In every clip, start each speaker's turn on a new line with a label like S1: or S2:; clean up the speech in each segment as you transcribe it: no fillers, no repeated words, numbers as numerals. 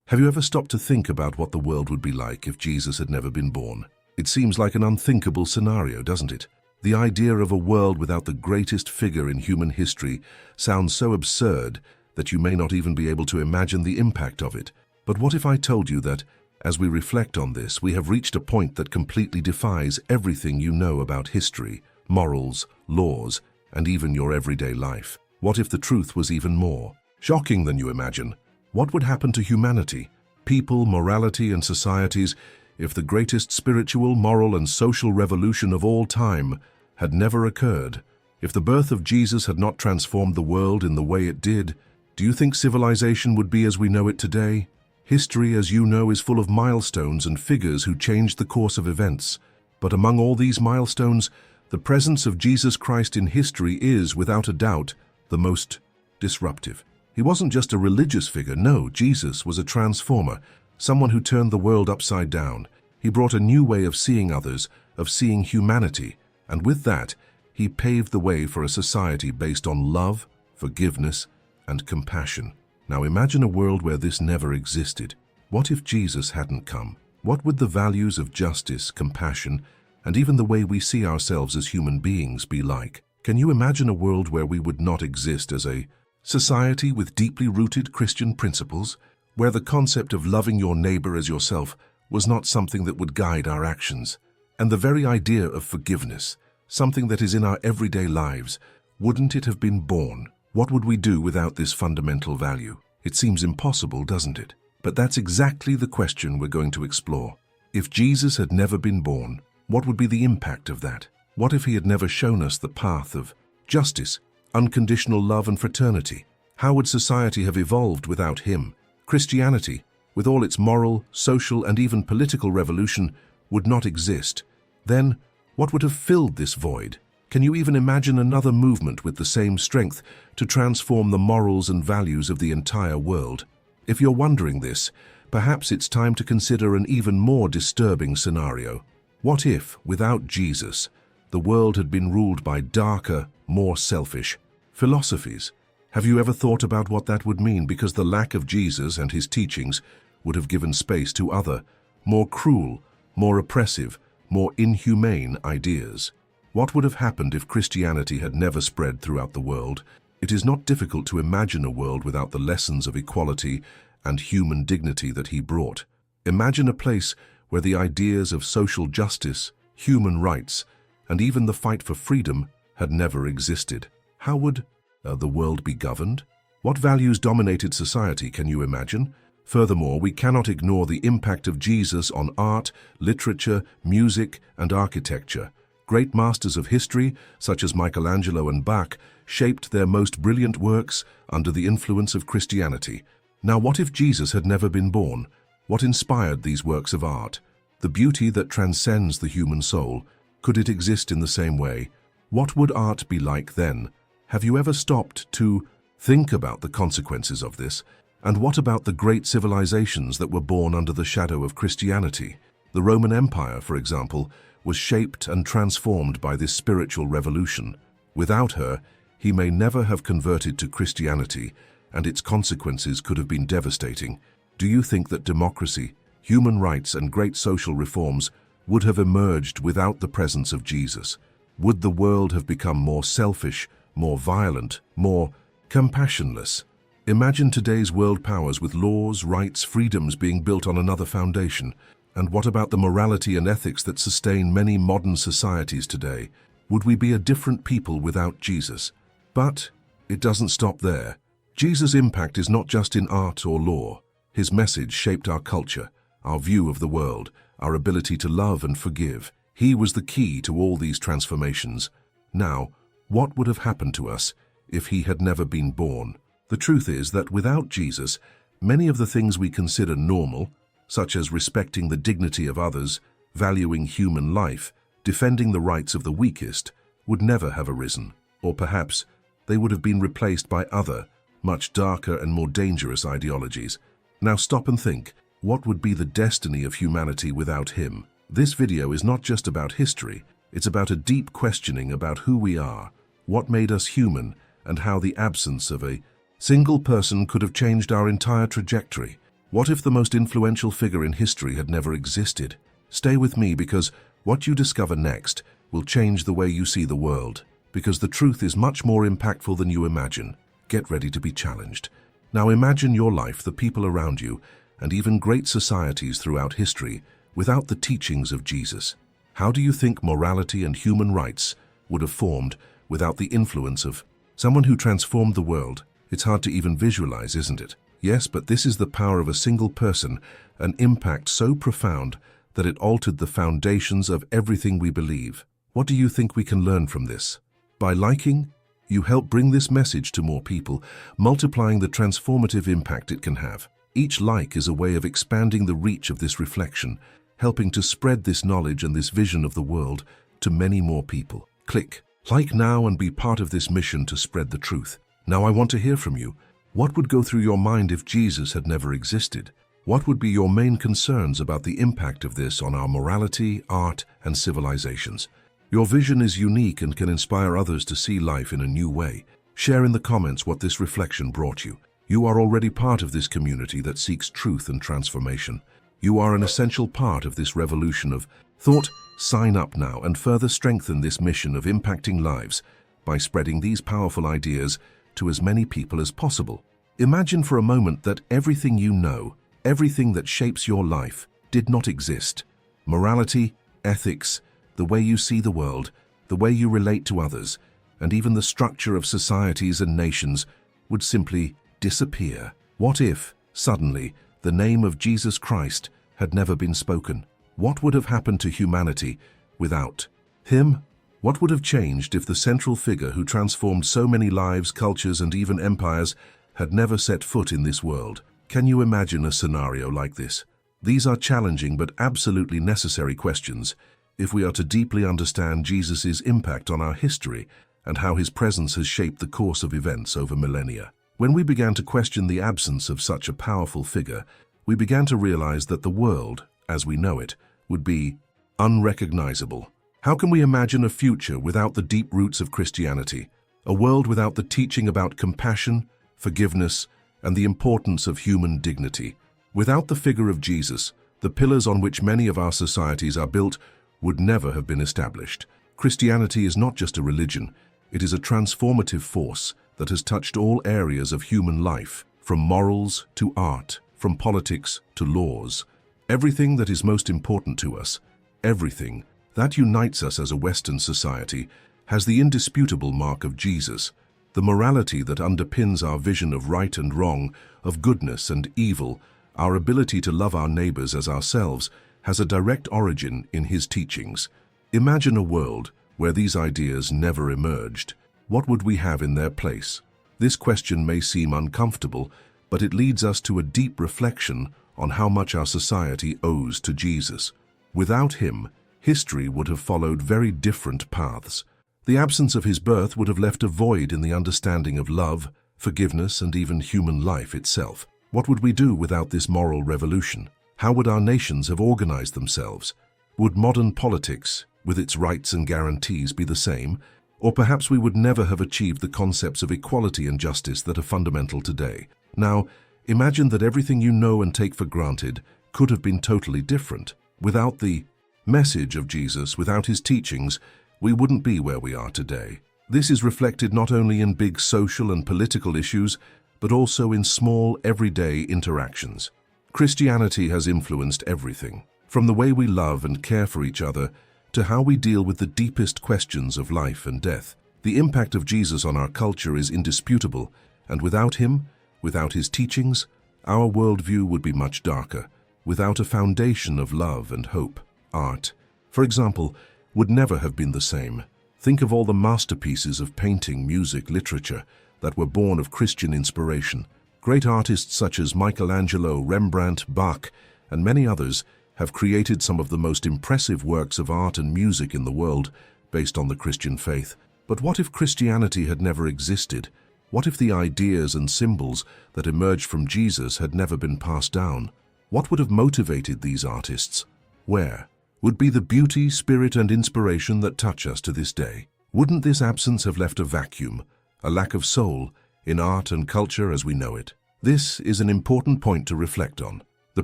S1: Have you ever stopped to think about what the world would be like if Jesus had never been born? It seems like an unthinkable scenario, doesn't it? The idea of a world without the greatest figure in human history sounds so absurd that you may not even be able to imagine the impact of it. But what if I told you that, as we reflect on this, we have reached a point that completely defies everything you know about history, morals, laws, and even your everyday life? What if the truth was even more shocking than you imagine? What would happen to humanity, people, morality, and societies if the greatest spiritual, moral, and social revolution of all time had never occurred? If the birth of Jesus had not transformed the world in the way it did, do you think civilization would be as we know it today? History, as you know, is full of milestones and figures who changed the course of events. But among all these milestones, the presence of Jesus Christ in history is, without a doubt, the most disruptive. He wasn't just a religious figure, no, Jesus was a transformer, someone who turned the world upside down. He brought a new way of seeing others, of seeing humanity, and with that, he paved the way for a society based on love, forgiveness, and compassion. Now imagine a world where this never existed. What if Jesus hadn't come? What would the values of justice, compassion, and even the way we see ourselves as human beings be like? Can you imagine a world where we would not exist as a society with deeply rooted Christian principles, where the concept of loving your neighbor as yourself was not something that would guide our actions, and the very idea of forgiveness, something that is in our everyday lives, wouldn't it have been born? What would we do without this fundamental value? It seems impossible, doesn't it? But that's exactly the question we're going to explore. If Jesus had never been born, what would be the impact of that? What if he had never shown us the path of justice, unconditional love, and fraternity? How would society have evolved without him? Christianity, with all its moral, social, and even political revolution, would not exist. Then, what would have filled this void? Can you even imagine another movement with the same strength to transform the morals and values of the entire world? If you're wondering this, perhaps it's time to consider an even more disturbing scenario. What if, without Jesus, the world had been ruled by darker, more selfish philosophies? Have you ever thought about what that would mean? Because the lack of Jesus and his teachings would have given space to other, more cruel, more oppressive, more inhumane ideas. What would have happened if Christianity had never spread throughout the world? It is not difficult to imagine a world without the lessons of equality and human dignity that he brought. Imagine a place where the ideas of social justice, human rights, and even the fight for freedom had never existed. How would the world be governed? What values dominated society, can you imagine? Furthermore, we cannot ignore the impact of Jesus on art, literature, music, and architecture. Great masters of history, such as Michelangelo and Bach, shaped their most brilliant works under the influence of Christianity. Now, what if Jesus had never been born? What inspired these works of art? The beauty that transcends the human soul. Could it exist in the same way? What would art be like then? Have you ever stopped to think about the consequences of this? And what about the great civilizations that were born under the shadow of Christianity? The Roman Empire, for example, was shaped and transformed by this spiritual revolution. Without her, he may never have converted to Christianity, and its consequences could have been devastating. Do you think that democracy, human rights, and great social reforms would have emerged without the presence of Jesus? Would the world have become more selfish, more violent, more compassionless? Imagine today's world powers with laws, rights, freedoms being built on another foundation. And what about the morality and ethics that sustain many modern societies today? Would we be a different people without Jesus? But it doesn't stop there. Jesus' impact is not just in art or law. His message shaped our culture, our view of the world, our ability to love and forgive. He was the key to all these transformations. Now, what would have happened to us if he had never been born? The truth is that without Jesus, many of the things we consider normal, such as respecting the dignity of others, valuing human life, defending the rights of the weakest, would never have arisen. Or perhaps they would have been replaced by other, much darker and more dangerous ideologies. Now stop and think, what would be the destiny of humanity without him? This video is not just about history, it's about a deep questioning about who we are, what made us human, and how the absence of a single person could have changed our entire trajectory. What if the most influential figure in history had never existed? Stay with me, because what you discover next will change the way you see the world. Because the truth is much more impactful than you imagine. Get ready to be challenged. Now imagine your life, the people around you, and even great societies throughout history without the teachings of Jesus. How do you think morality and human rights would have formed without the influence of someone who transformed the world? It's hard to even visualize, isn't it? Yes, but this is the power of a single person, an impact so profound that it altered the foundations of everything we believe. What do you think we can learn from this? By liking, you help bring this message to more people, multiplying the transformative impact it can have. Each like is a way of expanding the reach of this reflection, helping to spread this knowledge and this vision of the world to many more people. Click like now and be part of this mission to spread the truth. Now I want to hear from you. What would go through your mind if Jesus had never existed? What would be your main concerns about the impact of this on our morality, art, and civilizations? Your vision is unique and can inspire others to see life in a new way. Share in the comments what this reflection brought you. You are already part of this community that seeks truth and transformation. You are an essential part of this revolution of thought. Sign up now and further strengthen this mission of impacting lives by spreading these powerful ideas to as many people as possible. Imagine for a moment that everything you know, everything that shapes your life, did not exist. Morality, ethics, the way you see the world, the way you relate to others, and even the structure of societies and nations would simply disappear. What if, suddenly, the name of Jesus Christ had never been spoken? What would have happened to humanity without him? What would have changed if the central figure who transformed so many lives, cultures, and even empires had never set foot in this world? Can you imagine a scenario like this? These are challenging but absolutely necessary questions if we are to deeply understand Jesus' impact on our history and how his presence has shaped the course of events over millennia. When we began to question the absence of such a powerful figure, we began to realize that the world, as we know it, would be unrecognizable. How can we imagine a future without the deep roots of Christianity? A world without the teaching about compassion, forgiveness, and the importance of human dignity? Without the figure of Jesus, the pillars on which many of our societies are built would never have been established. Christianity is not just a religion, it is a transformative force that has touched all areas of human life, from morals to art, from politics to laws. Everything that is most important to us, everything that unites us as a Western society, has the indisputable mark of Jesus. The morality that underpins our vision of right and wrong, of goodness and evil, our ability to love our neighbors as ourselves, has a direct origin in his teachings. Imagine a world where these ideas never emerged. What would we have in their place? This question may seem uncomfortable, but it leads us to a deep reflection on how much our society owes to Jesus. Without him, history would have followed very different paths. The absence of his birth would have left a void in the understanding of love, forgiveness, and even human life itself. What would we do without this moral revolution? How would our nations have organized themselves? Would modern politics, with its rights and guarantees, be the same? Or perhaps we would never have achieved the concepts of equality and justice that are fundamental today. Now, imagine that everything you know and take for granted could have been totally different. Without the message of Jesus, without his teachings, we wouldn't be where we are today. This is reflected not only in big social and political issues, but also in small, everyday interactions. Christianity has influenced everything, from the way we love and care for each other to how we deal with the deepest questions of life and death. The impact of Jesus on our culture is indisputable, and without him, without his teachings, our worldview would be much darker. Without a foundation of love and hope, art, for example, would never have been the same. Think of all the masterpieces of painting, music, literature that were born of Christian inspiration. Great artists such as Michelangelo, Rembrandt, Bach, and many others have created some of the most impressive works of art and music in the world based on the Christian faith. But what if Christianity had never existed? What if the ideas and symbols that emerged from Jesus had never been passed down? What would have motivated these artists? Where would be the beauty, spirit, and inspiration that touch us to this day? Wouldn't this absence have left a vacuum, a lack of soul, in art and culture as we know it? This is an important point to reflect on. The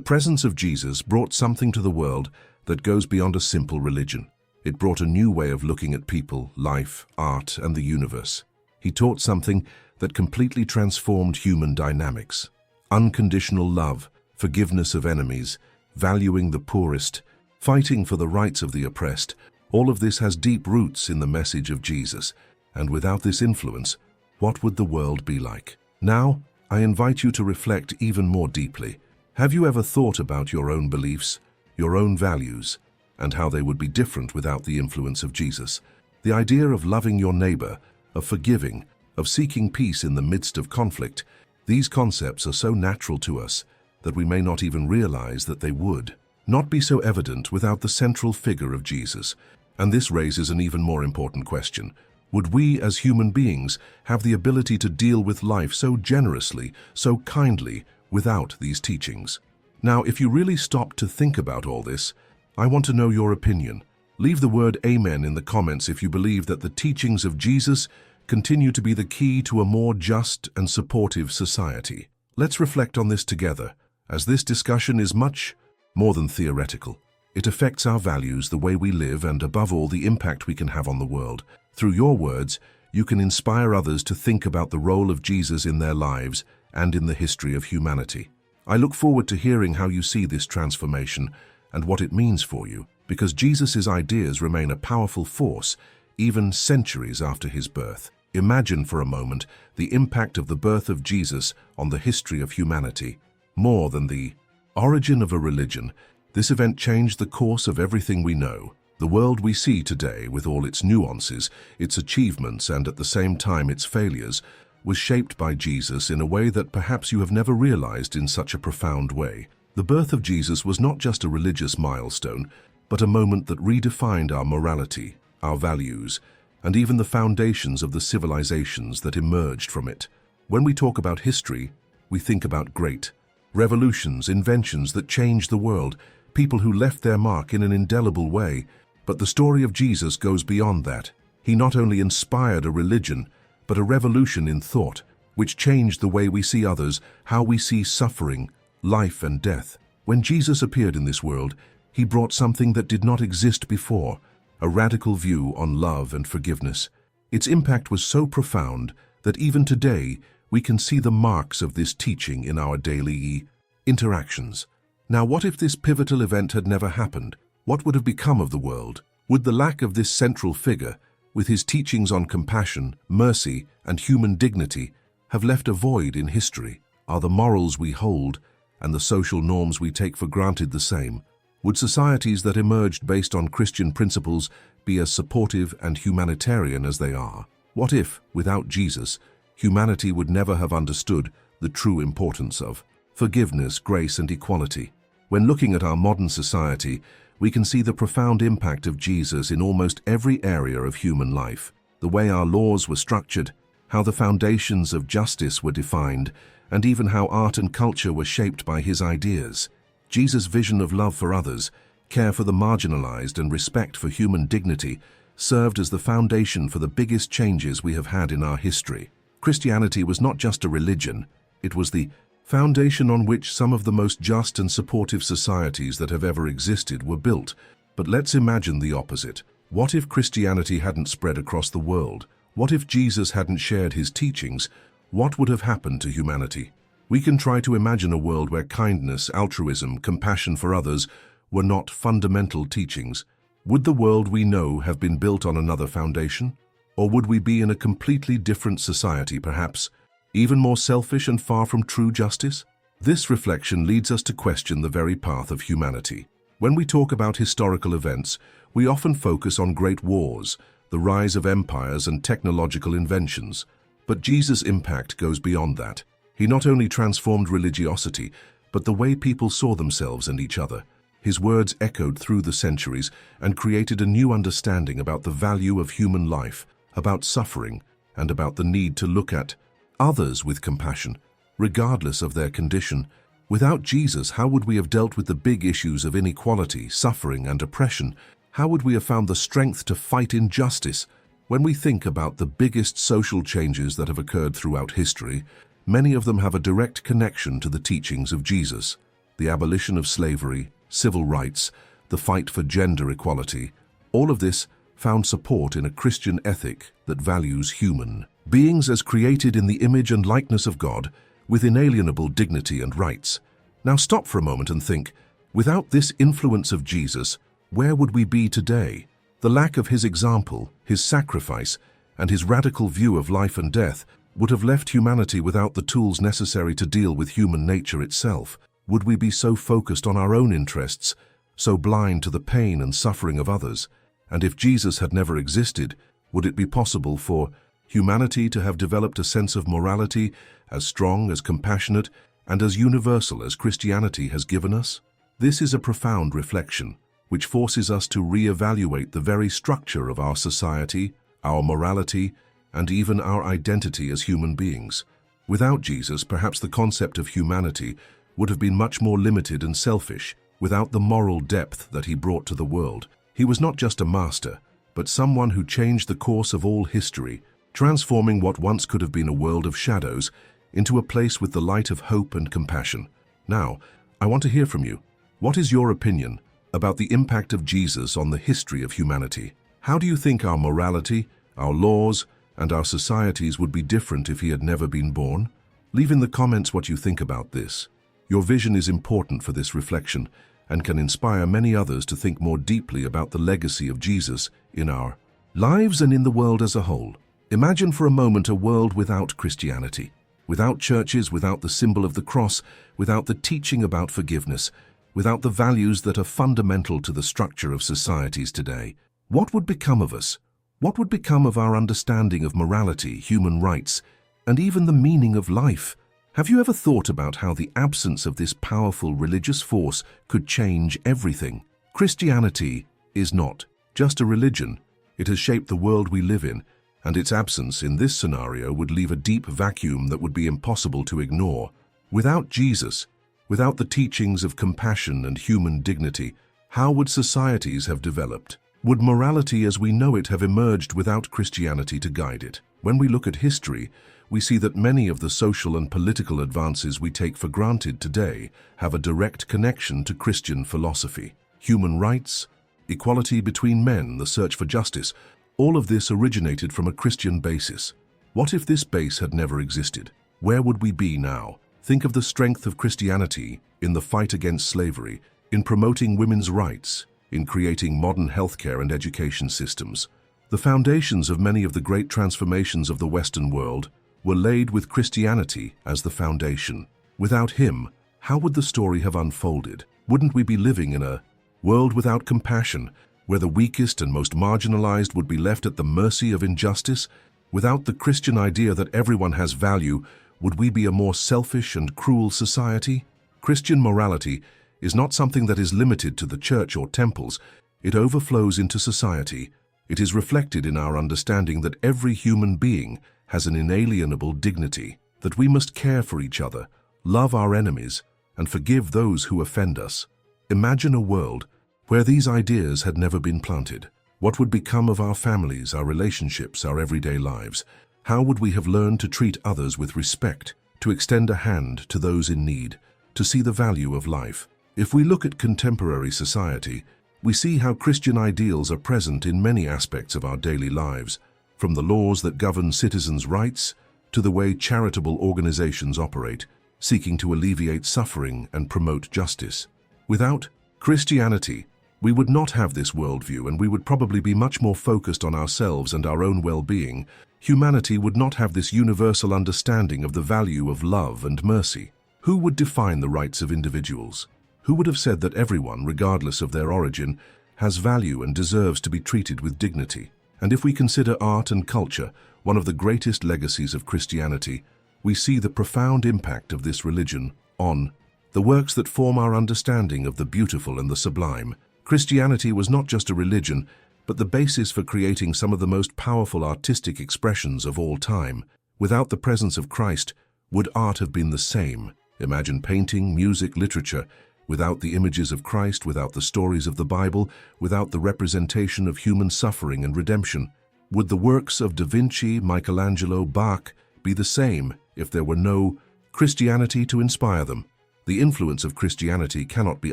S1: presence of Jesus brought something to the world that goes beyond a simple religion. It brought a new way of looking at people, life, art, and the universe. He taught something that completely transformed human dynamics. Unconditional love, forgiveness of enemies, valuing the poorest, fighting for the rights of the oppressed, all of this has deep roots in the message of Jesus. And without this influence, what would the world be like? Now, I invite you to reflect even more deeply. Have you ever thought about your own beliefs, your own values, and how they would be different without the influence of Jesus? The idea of loving your neighbor, of forgiving, of seeking peace in the midst of conflict, these concepts are so natural to us that we may not even realize that they would not be so evident without the central figure of Jesus. And this raises an even more important question. Would we as human beings have the ability to deal with life so generously, so kindly, without these teachings? Now, if you really stop to think about all this, I want to know your opinion. Leave the word Amen in the comments if you believe that the teachings of Jesus continue to be the key to a more just and supportive society. Let's reflect on this together, as this discussion is much more than theoretical. It affects our values, the way we live, and above all, the impact we can have on the world. Through your words, you can inspire others to think about the role of Jesus in their lives and in the history of humanity. I look forward to hearing how you see this transformation and what it means for you, because Jesus' ideas remain a powerful force even centuries after his birth. Imagine for a moment the impact of the birth of Jesus on the history of humanity. More than the origin of a religion, this event changed the course of everything we know. The world we see today, with all its nuances, its achievements, and at the same time its failures, was shaped by Jesus in a way that perhaps you have never realized in such a profound way. The birth of Jesus was not just a religious milestone, but a moment that redefined our morality, our values, and even the foundations of the civilizations that emerged from it. When we talk about history, we think about great revolutions, inventions that changed the world, people who left their mark in an indelible way. But the story of Jesus goes beyond that. He not only inspired a religion, but a revolution in thought, which changed the way we see others, how we see suffering, life and death. When Jesus appeared in this world, he brought something that did not exist before, a radical view on love and forgiveness. Its impact was so profound that even today we can see the marks of this teaching in our daily interactions. Now, what if this pivotal event had never happened? What would have become of the world? Would the lack of this central figure, with his teachings on compassion, mercy, and human dignity, have left a void in history? Are the morals we hold and the social norms we take for granted the same? Would societies that emerged based on Christian principles be as supportive and humanitarian as they are? What if, without Jesus, humanity would never have understood the true importance of forgiveness, grace, and equality? When looking at our modern society, we can see the profound impact of Jesus in almost every area of human life. The way our laws were structured, how the foundations of justice were defined, and even how art and culture were shaped by his ideas. Jesus' vision of love for others, care for the marginalized, and respect for human dignity served as the foundation for the biggest changes we have had in our history. Christianity was not just a religion, it was the foundation on which some of the most just and supportive societies that have ever existed were built. But let's imagine the opposite. What if Christianity hadn't spread across the world? What if Jesus hadn't shared his teachings? What would have happened to humanity? We can try to imagine a world where kindness, altruism, compassion for others were not fundamental teachings. Would the world we know have been built on another foundation? Or would we be in a completely different society, perhaps even more selfish and far from true justice? This reflection leads us to question the very path of humanity. When we talk about historical events, we often focus on great wars, the rise of empires and technological inventions. But Jesus' impact goes beyond that. He not only transformed religiosity, but the way people saw themselves and each other. His words echoed through the centuries and created a new understanding about the value of human life, about suffering, and about the need to look at others with compassion, regardless of their condition. Without Jesus, how would we have dealt with the big issues of inequality, suffering, and oppression? How would we have found the strength to fight injustice? When we think about the biggest social changes that have occurred throughout history, Many of them have a direct connection to the teachings of Jesus: the abolition of slavery, civil rights, the fight for gender equality. All of this found support in a Christian ethic that values human beings as created in the image and likeness of God, with inalienable dignity and rights. Now stop for a moment and think, without this influence of Jesus, where would we be today? The lack of his example, his sacrifice, and his radical view of life and death would have left humanity without the tools necessary to deal with human nature itself. Would we be so focused on our own interests, so blind to the pain and suffering of others? And if Jesus had never existed, would it be possible for humanity to have developed a sense of morality as strong, as compassionate, and as universal as Christianity has given us? This is a profound reflection, which forces us to reevaluate the very structure of our society, our morality, and even our identity as human beings. Without Jesus, perhaps the concept of humanity would have been much more limited and selfish, without the moral depth that he brought to the world. He was not just a master, but someone who changed the course of all history, transforming what once could have been a world of shadows into a place with the light of hope and compassion. Now, I want to hear from you. What is your opinion about the impact of Jesus on the history of humanity? How do you think our morality, our laws, and our societies would be different if he had never been born? Leave in the comments what you think about this. Your vision is important for this reflection and can inspire many others to think more deeply about the legacy of Jesus in our lives and in the world as a whole. Imagine for a moment a world without Christianity, without churches, without the symbol of the cross, without the teaching about forgiveness, without the values that are fundamental to the structure of societies today. What would become of us? What would become of our understanding of morality, human rights, and even the meaning of life? Have you ever thought about how the absence of this powerful religious force could change everything? Christianity is not just a religion. It has shaped the world we live in, and its absence in this scenario would leave a deep vacuum that would be impossible to ignore. Without Jesus, without the teachings of compassion and human dignity, how would societies have developed? Would morality as we know it have emerged without Christianity to guide it? When we look at history, we see that many of the social and political advances we take for granted today have a direct connection to Christian philosophy. Human rights, equality between men, the search for justice, all of this originated from a Christian basis. What if this base had never existed? Where would we be now? Think of the strength of Christianity in the fight against slavery, in promoting women's rights, in creating modern healthcare and education systems. The foundations of many of the great transformations of the Western world were laid with Christianity as the foundation. Without him, how would the story have unfolded? Wouldn't we be living in a world without compassion, where the weakest and most marginalized would be left at the mercy of injustice? Without the Christian idea that everyone has value, would we be a more selfish and cruel society? Christian morality is not something that is limited to the church or temples. It overflows into society. It is reflected in our understanding that every human being has an inalienable dignity, that we must care for each other, love our enemies, and forgive those who offend us. Imagine a world where these ideas had never been planted. What would become of our families, our relationships, our everyday lives? How would we have learned to treat others with respect, to extend a hand to those in need, to see the value of life? If we look at contemporary society, we see how Christian ideals are present in many aspects of our daily lives, from the laws that govern citizens' rights to the way charitable organizations operate, seeking to alleviate suffering and promote justice. Without Christianity, we would not have this worldview, and we would probably be much more focused on ourselves and our own well-being. Humanity would not have this universal understanding of the value of love and mercy. Who would define the rights of individuals? Who would have said that everyone, regardless of their origin, has value and deserves to be treated with dignity? And if we consider art and culture one of the greatest legacies of Christianity, we see the profound impact of this religion on the works that form our understanding of the beautiful and the sublime. Christianity was not just a religion, but the basis for creating some of the most powerful artistic expressions of all time. Without the presence of Christ, would art have been the same? Imagine painting, music, literature. Without the images of Christ, without the stories of the Bible, without the representation of human suffering and redemption, would the works of Da Vinci, Michelangelo, Bach be the same? if there were no Christianity to inspire them. The influence of Christianity cannot be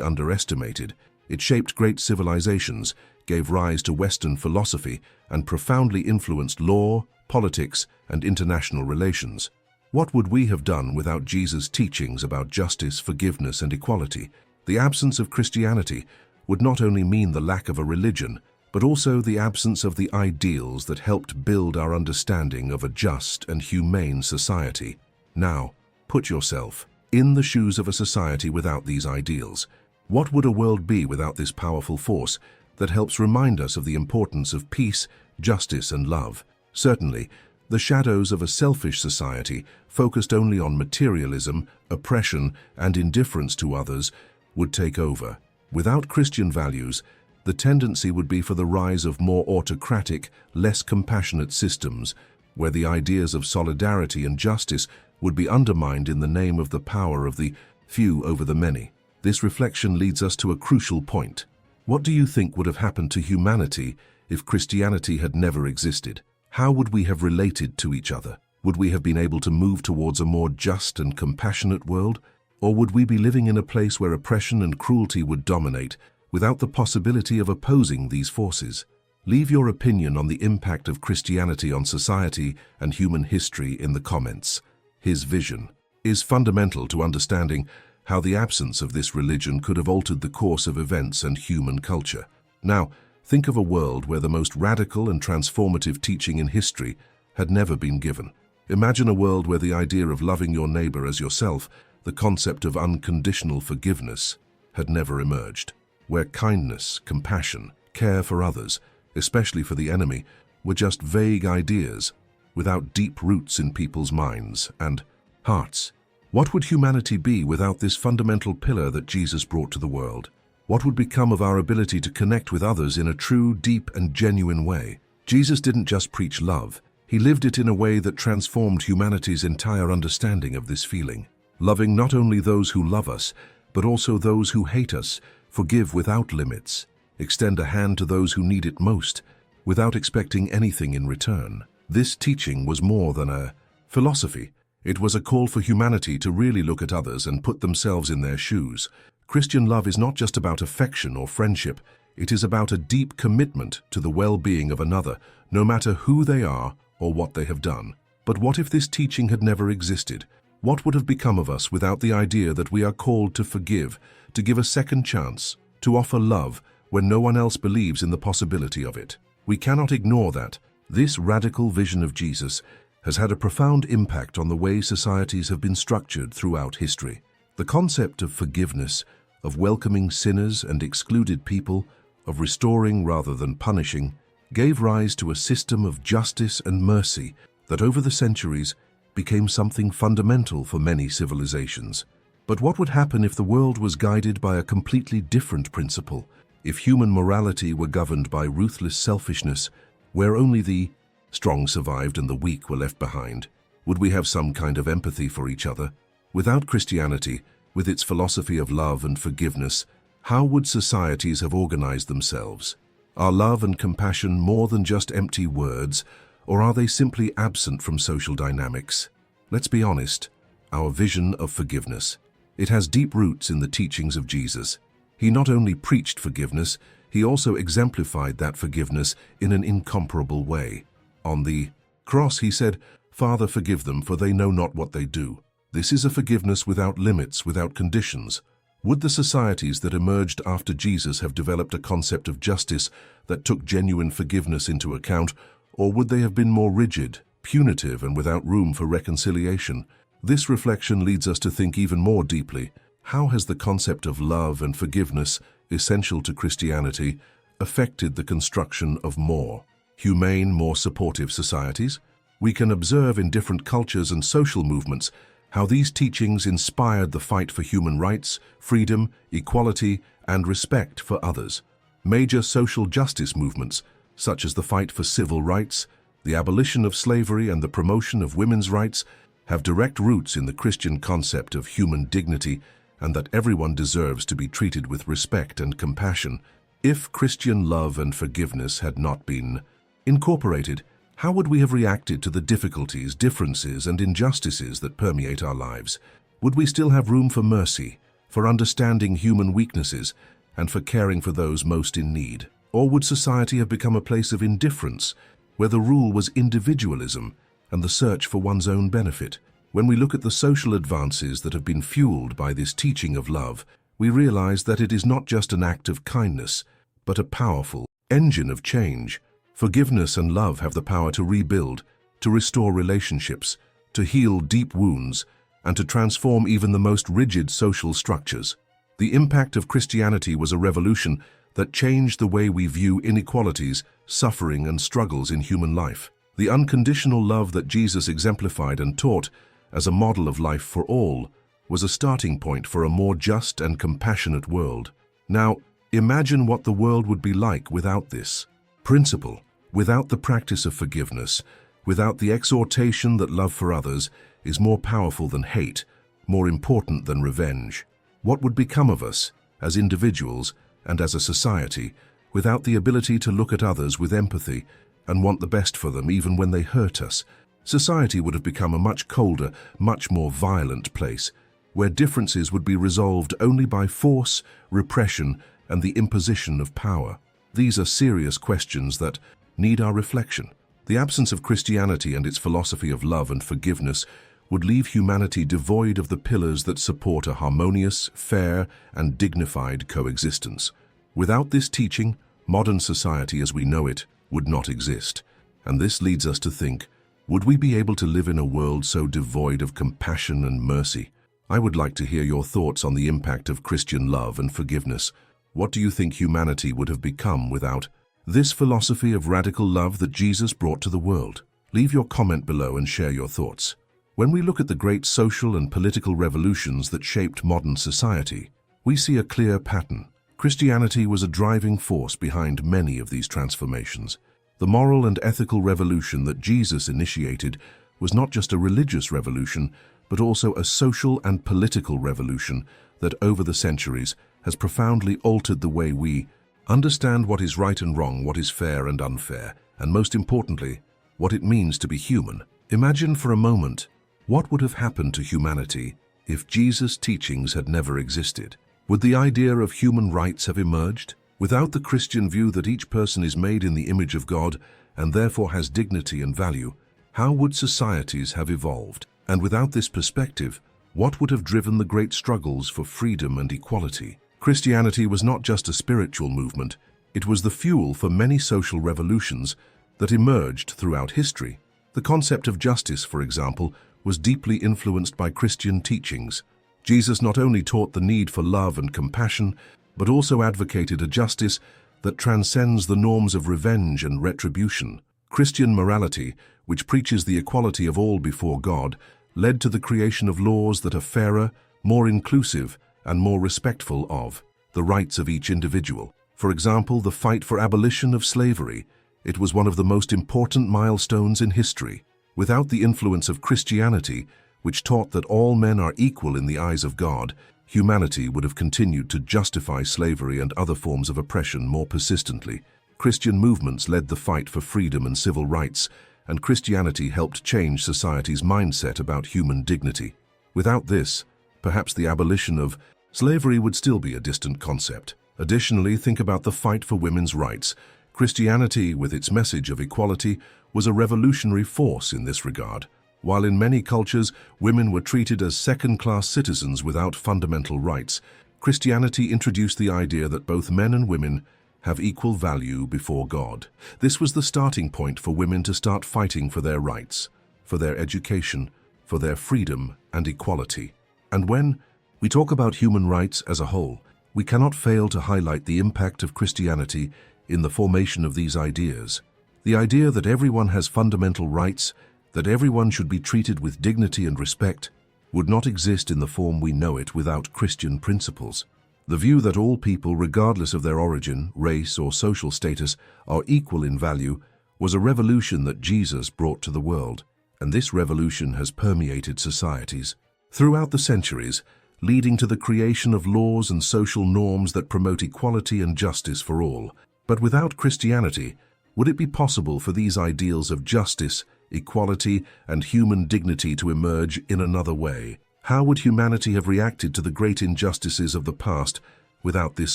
S1: underestimated. It shaped great civilizations, gave rise to Western philosophy, and profoundly influenced law, politics, and international relations. What would we have done without Jesus' teachings about justice, forgiveness, and equality? The absence of Christianity would not only mean the lack of a religion, but also the absence of the ideals that helped build our understanding of a just and humane society. Now, put yourself in the shoes of a society without these ideals. What would a world be without this powerful force that helps remind us of the importance of peace, justice, and love? Certainly, the shadows of a selfish society focused only on materialism, oppression, and indifference to others would take over. Without Christian values, the tendency would be for the rise of more autocratic, less compassionate systems, where the ideas of solidarity and justice would be undermined in the name of the power of the few over the many. This reflection leads us to a crucial point. What do you think would have happened to humanity if Christianity had never existed? How would we have related to each other? Would we have been able to move towards a more just and compassionate world? Or would we be living in a place where oppression and cruelty would dominate, without the possibility of opposing these forces? Leave your opinion on the impact of Christianity on society and human history in the comments. His vision is fundamental to understanding how the absence of this religion could have altered the course of events and human culture. Now, think of a world where the most radical and transformative teaching in history had never been given. Imagine a world where the idea of loving your neighbor as yourself, the concept of unconditional forgiveness, had never emerged. Where kindness, compassion, care for others, especially for the enemy, were just vague ideas without deep roots in people's minds and hearts. What would humanity be without this fundamental pillar that Jesus brought to the world? What would become of our ability to connect with others in a true, deep, and genuine way? Jesus didn't just preach love. He lived it in a way that transformed humanity's entire understanding of this feeling. Loving not only those who love us, but also those who hate us, forgive without limits, extend a hand to those who need it most, without expecting anything in return. This teaching was more than a philosophy. It was a call for humanity to really look at others and put themselves in their shoes. Christian love is not just about affection or friendship. It is about a deep commitment to the well-being of another, no matter who they are or what they have done. But what if this teaching had never existed? What would have become of us without the idea that we are called to forgive, to give a second chance, to offer love when no one else believes in the possibility of it? We cannot ignore that. This radical vision of Jesus has had a profound impact on the way societies have been structured throughout history. The concept of forgiveness, of welcoming sinners and excluded people, of restoring rather than punishing, gave rise to a system of justice and mercy that over the centuries became something fundamental for many civilizations. But what would happen if the world was guided by a completely different principle? If human morality were governed by ruthless selfishness, where only the strong survived and the weak were left behind? Would we have some kind of empathy for each other? Without Christianity, with its philosophy of love and forgiveness, how would societies have organized themselves? Are love and compassion more than just empty words, or are they simply absent from social dynamics? Let's be honest, our vision of forgiveness. It has deep roots in the teachings of Jesus. He not only preached forgiveness, he also exemplified that forgiveness in an incomparable way. On the cross, he said, "Father, forgive them, for they know not what they do." This is a forgiveness without limits, without conditions. Would the societies that emerged after Jesus have developed a concept of justice that took genuine forgiveness into account, or would they have been more rigid, punitive, and without room for reconciliation? This reflection leads us to think even more deeply. How has the concept of love and forgiveness, essential to Christianity, affected the construction of more humane, more supportive societies? We can observe in different cultures and social movements how these teachings inspired the fight for human rights, freedom, equality, and respect for others. Major social justice movements, such as the fight for civil rights, the abolition of slavery, and the promotion of women's rights, have direct roots in the Christian concept of human dignity and that everyone deserves to be treated with respect and compassion. If Christian love and forgiveness had not been incorporated, How would we have reacted to the difficulties, differences, and injustices that permeate our lives? Would we still have room for mercy, for understanding human weaknesses, and for caring for those most in need? Or would society have become a place of indifference, where the rule was individualism and the search for one's own benefit? When we look at the social advances that have been fueled by this teaching of love, we realize that it is not just an act of kindness, but a powerful engine of change. Forgiveness and love have the power to rebuild, to restore relationships, to heal deep wounds, and to transform even the most rigid social structures. The impact of Christianity was a revolution that changed the way we view inequalities, suffering, and struggles in human life. The unconditional love that Jesus exemplified and taught as a model of life for all was a starting point for a more just and compassionate world. Now, imagine what the world would be like without this principle, without the practice of forgiveness, without the exhortation that love for others is more powerful than hate, more important than revenge. What would become of us, as individuals and as a society, without the ability to look at others with empathy and want the best for them even when they hurt us? Society would have become a much colder, much more violent place, where differences would be resolved only by force, repression, and the imposition of power. These are serious questions that need our reflection. The absence of Christianity and its philosophy of love and forgiveness would leave humanity devoid of the pillars that support a harmonious, fair, and dignified coexistence. Without this teaching, modern society as we know it would not exist. And this leads us to think, would we be able to live in a world so devoid of compassion and mercy? I would like to hear your thoughts on the impact of Christian love and forgiveness. What do you think humanity would have become without this philosophy of radical love that Jesus brought to the world? Leave your comment below and share your thoughts. When we look at the great social and political revolutions that shaped modern society, we see a clear pattern. Christianity was a driving force behind many of these transformations. The moral and ethical revolution that Jesus initiated was not just a religious revolution, but also a social and political revolution that over the centuries has profoundly altered the way we understand what is right and wrong, what is fair and unfair, and most importantly, what it means to be human. Imagine for a moment what would have happened to humanity if Jesus' teachings had never existed. Would the idea of human rights have emerged? Without the Christian view that each person is made in the image of God and therefore has dignity and value, how would societies have evolved? And without this perspective, what would have driven the great struggles for freedom and equality? Christianity was not just a spiritual movement, it was the fuel for many social revolutions that emerged throughout history. The concept of justice, for example, was deeply influenced by Christian teachings. Jesus not only taught the need for love and compassion, but also advocated a justice that transcends the norms of revenge and retribution. Christian morality, which preaches the equality of all before God, led to the creation of laws that are fairer, more inclusive, and more respectful of the rights of each individual. For example, the fight for abolition of slavery. It was one of the most important milestones in history. Without the influence of Christianity, which taught that all men are equal in the eyes of God, humanity would have continued to justify slavery and other forms of oppression more persistently. Christian movements led the fight for freedom and civil rights, and Christianity helped change society's mindset about human dignity. Without this, perhaps the abolition of slavery would still be a distant concept. Additionally, think about the fight for women's rights. Christianity, with its message of equality, was a revolutionary force in this regard. While in many cultures, women were treated as second-class citizens without fundamental rights, Christianity introduced the idea that both men and women have equal value before God. This was the starting point for women to start fighting for their rights, for their education, for their freedom and equality. And when we talk about human rights as a whole, we cannot fail to highlight the impact of Christianity in the formation of these ideas. The idea that everyone has fundamental rights, that everyone should be treated with dignity and respect, would not exist in the form we know it without Christian principles. The view that all people, regardless of their origin, race, or social status, are equal in value was a revolution that Jesus brought to the world, and this revolution has permeated societies throughout the centuries, leading to the creation of laws and social norms that promote equality and justice for all. But without Christianity, Would it be possible for these ideals of justice, equality, and human dignity to emerge in another way? How would humanity have reacted to the great injustices of the past without this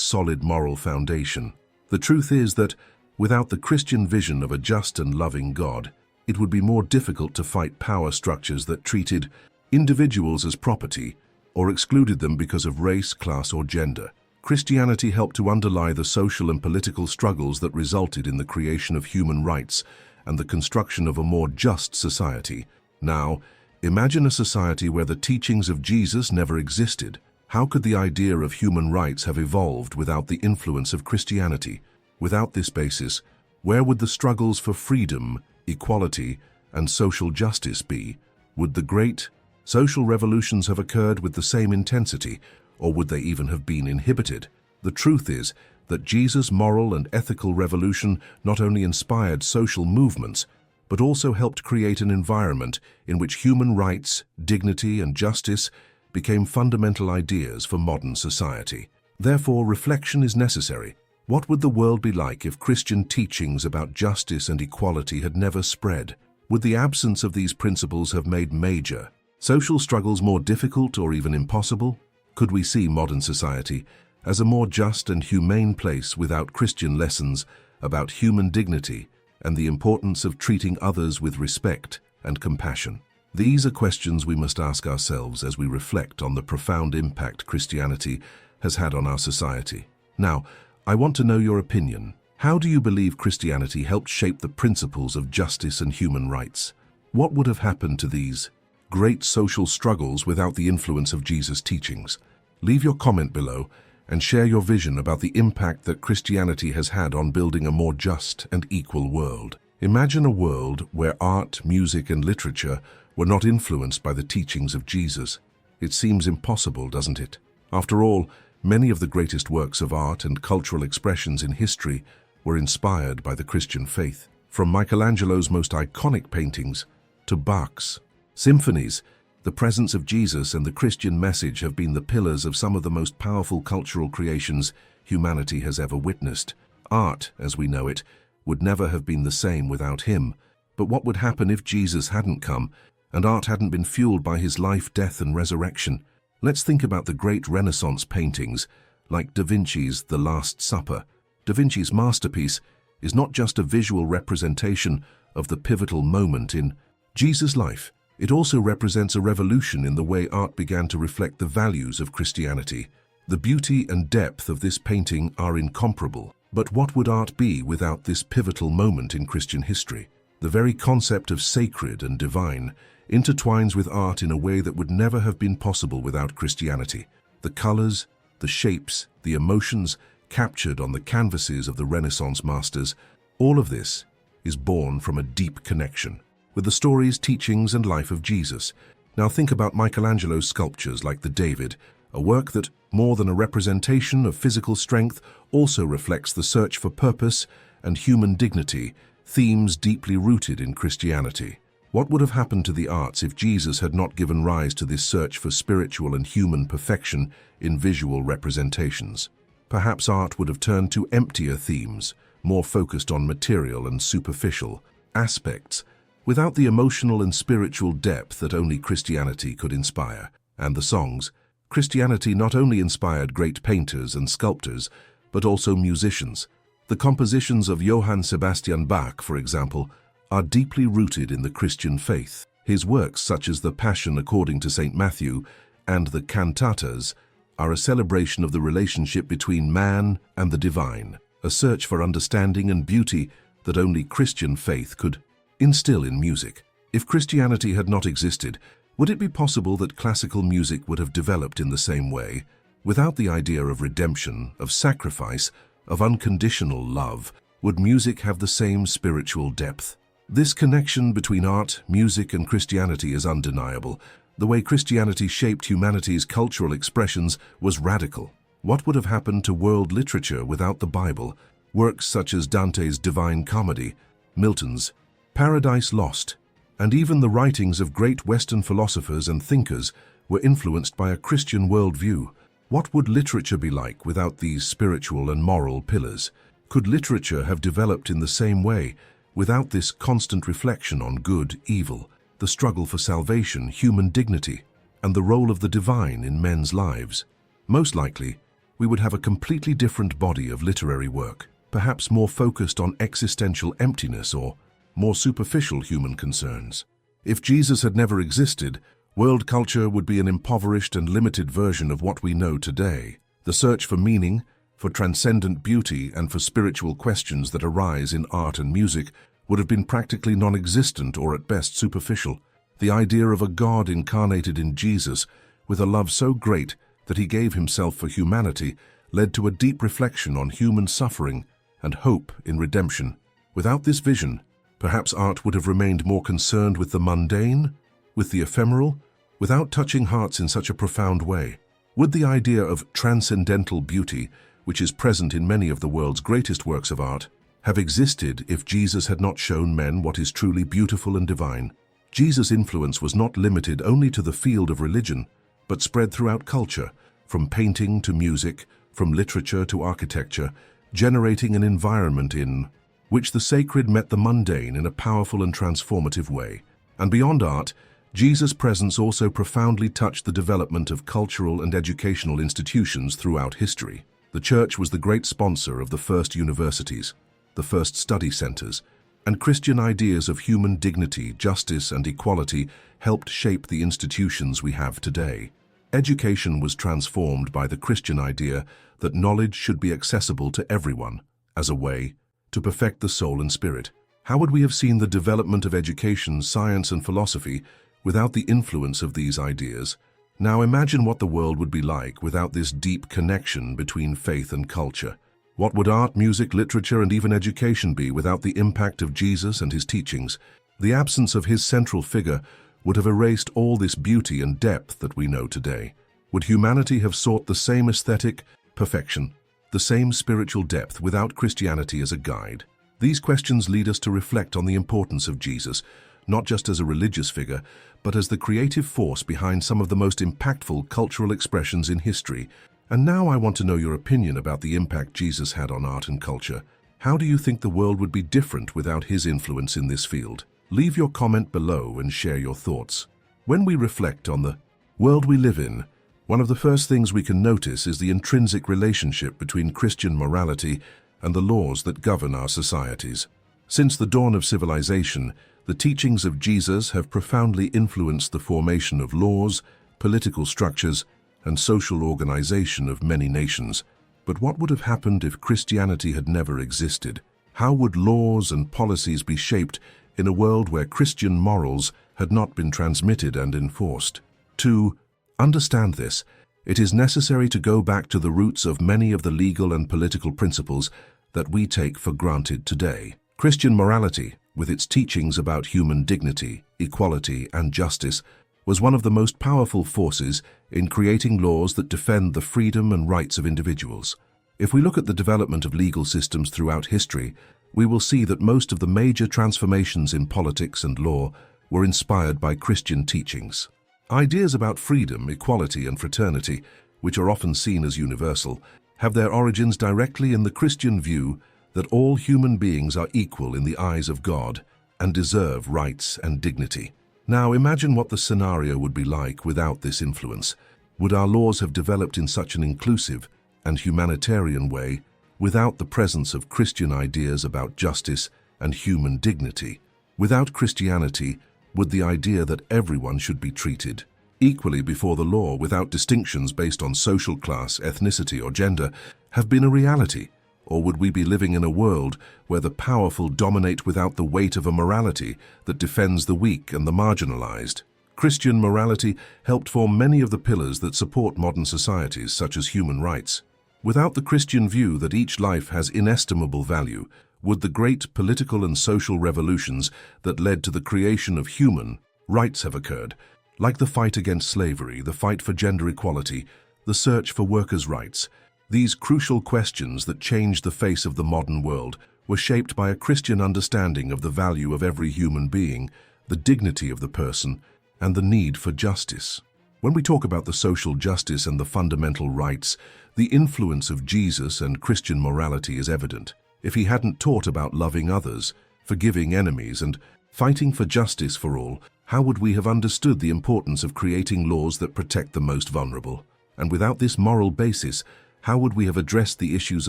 S1: solid moral foundation? The truth is that, without the Christian vision of a just and loving God, it would be more difficult to fight power structures that treated individuals as property or excluded them because of race, class, or gender. Christianity helped to underlie the social and political struggles that resulted in the creation of human rights and the construction of a more just society. Now, imagine a society where the teachings of Jesus never existed. How could the idea of human rights have evolved without the influence of Christianity? Without this basis, where would the struggles for freedom, equality, and social justice be? Would the great social revolutions have occurred with the same intensity, or would they even have been inhibited? The truth is that Jesus' moral and ethical revolution not only inspired social movements, but also helped create an environment in which human rights, dignity, and justice became fundamental ideas for modern society. Therefore, reflection is necessary. What would the world be like if Christian teachings about justice and equality had never spread? Would the absence of these principles have made major social struggles more difficult or even impossible? Could we see modern society as a more just and humane place without Christian lessons about human dignity and the importance of treating others with respect and compassion? These are questions we must ask ourselves as we reflect on the profound impact Christianity has had on our society. Now, I want to know your opinion. How do you believe Christianity helped shape the principles of justice and human rights? What would have happened to these great social struggles without the influence of Jesus' teachings? Leave your comment below and share your vision about the impact that Christianity has had on building a more just and equal world. Imagine a world where art, music, and literature were not influenced by the teachings of Jesus. It seems impossible, doesn't it? After all, many of the greatest works of art and cultural expressions in history were inspired by the Christian faith. From Michelangelo's most iconic paintings to Bach's symphonies, the presence of Jesus and the Christian message have been the pillars of some of the most powerful cultural creations humanity has ever witnessed. Art, as we know it, would never have been the same without him. But what would happen if Jesus hadn't come and art hadn't been fueled by his life, death, and resurrection? Let's think about the great Renaissance paintings, like Da Vinci's The Last Supper. Da Vinci's masterpiece is not just a visual representation of the pivotal moment in Jesus' life. It also represents a revolution in the way art began to reflect the values of Christianity. The beauty and depth of this painting are incomparable. But what would art be without this pivotal moment in Christian history? The very concept of sacred and divine intertwines with art in a way that would never have been possible without Christianity. The colors, the shapes, the emotions captured on the canvases of the Renaissance masters, all of this is born from a deep connection with the stories, teachings, and life of Jesus. Now think about Michelangelo's sculptures like the David, a work that, more than a representation of physical strength, also reflects the search for purpose and human dignity, themes deeply rooted in Christianity. What would have happened to the arts if Jesus had not given rise to this search for spiritual and human perfection in visual representations? Perhaps art would have turned to emptier themes, more focused on material and superficial aspects, without the emotional and spiritual depth that only Christianity could inspire. And the songs. Christianity not only inspired great painters and sculptors, but also musicians. The compositions of Johann Sebastian Bach, for example, are deeply rooted in the Christian faith. His works, such as the Passion according to St. Matthew and the cantatas, are a celebration of the relationship between man and the divine, a search for understanding and beauty that only Christian faith could instill in music. If Christianity had not existed, would it be possible that classical music would have developed in the same way? Without the idea of redemption, of sacrifice, of unconditional love, would music have the same spiritual depth? This connection between art, music, and Christianity is undeniable. The way Christianity shaped humanity's cultural expressions was radical. What would have happened to world literature without the Bible? Works such as Dante's Divine Comedy, Milton's Paradise Lost, and even the writings of great Western philosophers and thinkers were influenced by a Christian worldview. What would literature be like without these spiritual and moral pillars? Could literature have developed in the same way, without this constant reflection on good, evil, the struggle for salvation, human dignity, and the role of the divine in men's lives? Most likely, we would have a completely different body of literary work, perhaps more focused on existential emptiness or more superficial human concerns. If Jesus had never existed, world culture would be an impoverished and limited version of what we know today. The search for meaning, for transcendent beauty, and for spiritual questions that arise in art and music would have been practically non-existent or at best superficial. The idea of a God incarnated in Jesus, with a love so great that he gave himself for humanity, led to a deep reflection on human suffering and hope in redemption. Without this vision, perhaps art would have remained more concerned with the mundane, with the ephemeral, without touching hearts in such a profound way. Would the idea of transcendental beauty, which is present in many of the world's greatest works of art, have existed if Jesus had not shown men what is truly beautiful and divine? Jesus' influence was not limited only to the field of religion, but spread throughout culture, from painting to music, from literature to architecture, generating an environment in which the sacred met the mundane in a powerful and transformative way. And beyond art, Jesus' presence also profoundly touched the development of cultural and educational institutions throughout history. The Church was the great sponsor of the first universities, the first study centers, and Christian ideas of human dignity, justice, and equality helped shape the institutions we have today. Education was transformed by the Christian idea that knowledge should be accessible to everyone, as a way to perfect the soul and spirit. How would we have seen the development of education, science, and philosophy without the influence of these ideas? Now imagine what the world would be like without this deep connection between faith and culture. What would art, music, literature, and even education be without the impact of Jesus and his teachings? The absence of his central figure would have erased all this beauty and depth that we know today. Would humanity have sought the same aesthetic perfection, the same spiritual depth without Christianity as a guide? These questions lead us to reflect on the importance of Jesus, not just as a religious figure, but as the creative force behind some of the most impactful cultural expressions in history. And now I want to know your opinion about the impact Jesus had on art and culture. How do you think the world would be different without his influence in this field? Leave your comment below and share your thoughts. When we reflect on the world we live in, one of the first things we can notice is the intrinsic relationship between Christian morality and the laws that govern our societies. Since the dawn of civilization, the teachings of Jesus have profoundly influenced the formation of laws, political structures, and social organization of many nations. But what would have happened if Christianity had never existed? How would laws and policies be shaped in a world where Christian morals had not been transmitted and enforced? To understand this, it is necessary to go back to the roots of many of the legal and political principles that we take for granted today. Christian morality, with its teachings about human dignity, equality, and justice, was one of the most powerful forces in creating laws that defend the freedom and rights of individuals. If we look at the development of legal systems throughout history, we will see that most of the major transformations in politics and law were inspired by Christian teachings. Ideas about freedom, equality, and fraternity, which are often seen as universal, have their origins directly in the Christian view that all human beings are equal in the eyes of God and deserve rights and dignity. Now imagine what the scenario would be like without this influence. Would our laws have developed in such an inclusive and humanitarian way without the presence of Christian ideas about justice and human dignity? Without Christianity, would the idea that everyone should be treated equally before the law without distinctions based on social class, ethnicity, or gender have been a reality? Or would we be living in a world where the powerful dominate without the weight of a morality that defends the weak and the marginalized? Christian morality helped form many of the pillars that support modern societies, such as human rights. Without the Christian view that each life has inestimable value, would the great political and social revolutions that led to the creation of human rights have occurred, like the fight against slavery, the fight for gender equality, the search for workers' rights? These crucial questions that changed the face of the modern world were shaped by a Christian understanding of the value of every human being, the dignity of the person, and the need for justice. When we talk about the social justice and the fundamental rights, the influence of Jesus and Christian morality is evident. If he hadn't taught about loving others, forgiving enemies, and fighting for justice for all, how would we have understood the importance of creating laws that protect the most vulnerable? And without this moral basis, how would we have addressed the issues